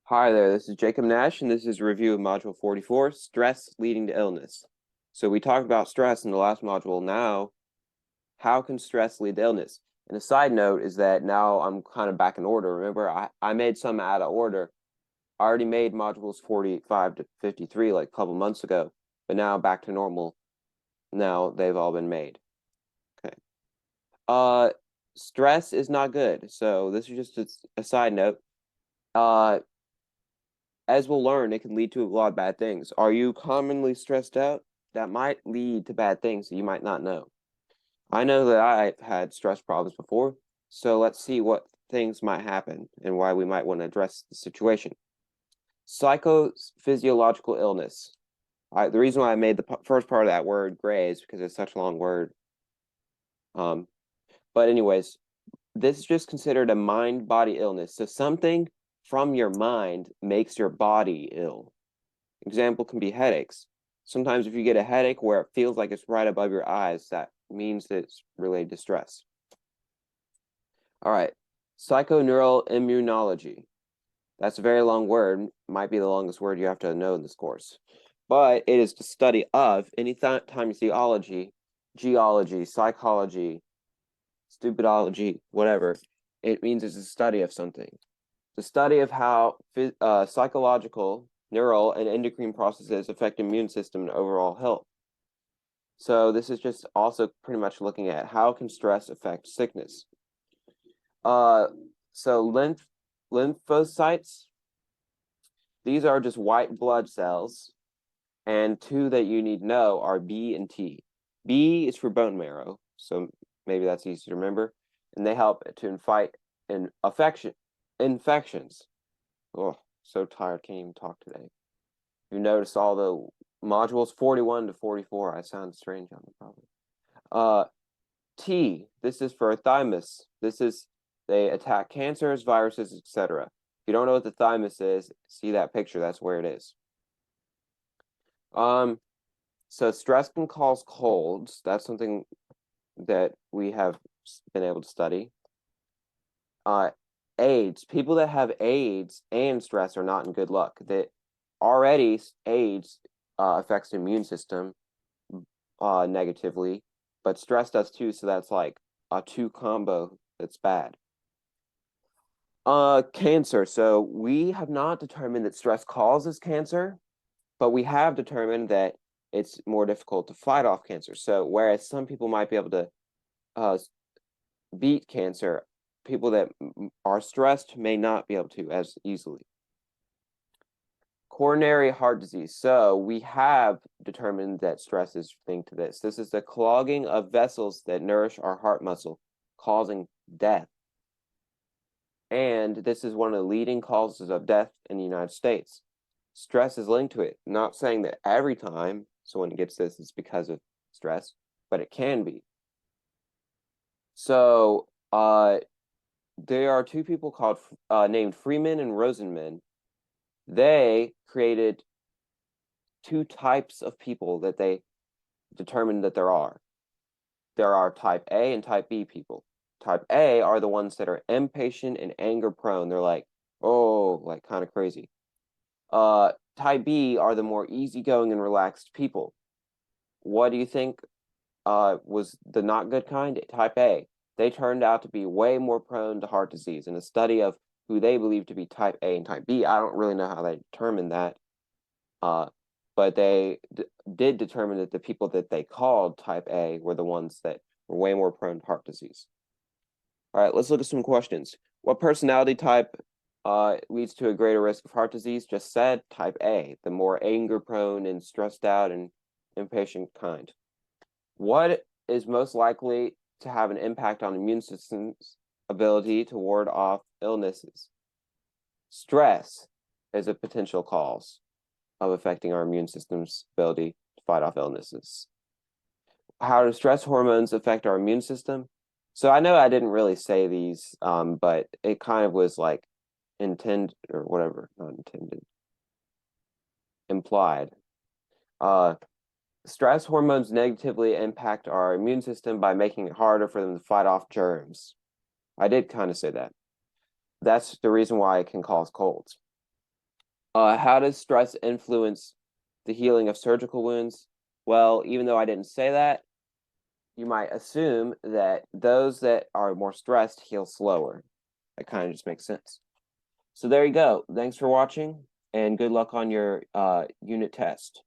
Hi there, this is Jacob Nash, and this is a review of Module 44, Stress Leading to Illness. So we talked about stress in the last module. Now, how can stress lead to illness? And a side note is that now I'm kind of back in order. Remember, I made some out of order. I already made modules 45 to 53 like a couple months ago, but now back to normal. Now they've all been made. Okay. Stress is not good. So this is just a side note. Uh, as we'll learn, it can lead to a lot of bad things. Are you commonly stressed out? That might lead to bad things that you might not know. I know that I've had stress problems before, so let's see what things might happen and why we might want to address the situation. Psychophysiological illness. The reason why I made the first part of that word gray is because it's such a long word. But anyways, this is just considered a mind-body illness. So something from your mind makes your body ill. Example can be headaches. Sometimes if you get a headache where it feels like it's right above your eyes, that means that it's related to stress. All right, psychoneuroimmunology. That's a very long word, might be the longest word you have to know in this course. But it is the study of, anytime you see ology, geology, psychology, stupidology, whatever, it means it's a study of something. The study of how psychological, neural, and endocrine processes affect immune system and overall health. So this is just also pretty much looking at how can stress affect sickness. So lymphocytes, these are just white blood cells, and two that you need to know are B and T. B is for bone marrow, so maybe that's easy to remember, and they help to fight infections. Oh, so tired, can't even talk today. You notice all the modules 41 to 44. I sound strange on it probably. T, this is for thymus. They attack cancers, viruses, etc. If you don't know what the thymus is, see that picture, that's where it is. So stress can cause colds. That's something that we have been able to study. AIDS, people that have AIDS and stress are not in good luck. That already AIDS affects the immune system negatively, but stress does too, so that's like a two combo that's bad. Cancer. So we have not determined that stress causes cancer, but we have determined that it's more difficult to fight off cancer. So whereas some people might be able to beat cancer, people that are stressed may not be able to as easily. Coronary heart disease. So we have determined that stress is linked to this. This is the clogging of vessels that nourish our heart muscle, causing death. And this is one of the leading causes of death in the United States. Stress is linked to it. Not saying that every time someone gets this, it's because of stress, but it can be. So there are two people called named Freeman and Rosenman. They created two types of people that they determined that there are. There are type A and type B people. Type A are the ones that are impatient and anger prone. They're like, oh, like kind of crazy. Type B are the more easygoing and relaxed people. What do you think was the not good kind? Type A. They turned out to be way more prone to heart disease. In a study of who they believe to be type A and type B, I don't really know how they determined that. But they did determine that the people that they called type A were the ones that were way more prone to heart disease. All right, let's look at some questions. What personality type leads to a greater risk of heart disease? Just said type A, the more anger prone and stressed out and impatient kind. What is most likely to have an impact on immune system's ability to ward off illnesses? Stress is a potential cause of affecting our immune system's ability to fight off illnesses. How do stress hormones affect our immune system? So I know I didn't really say these, but it kind of was like intended or whatever, not intended, implied. Stress hormones negatively impact our immune system by making it harder for them to fight off germs. I did kind of say that. That's the reason why it can cause colds. How does stress influence the healing of surgical wounds? Well, even though I didn't say that, you might assume that those that are more stressed heal slower. That kind of just makes sense. So there you go. Thanks for watching, and good luck on your unit test.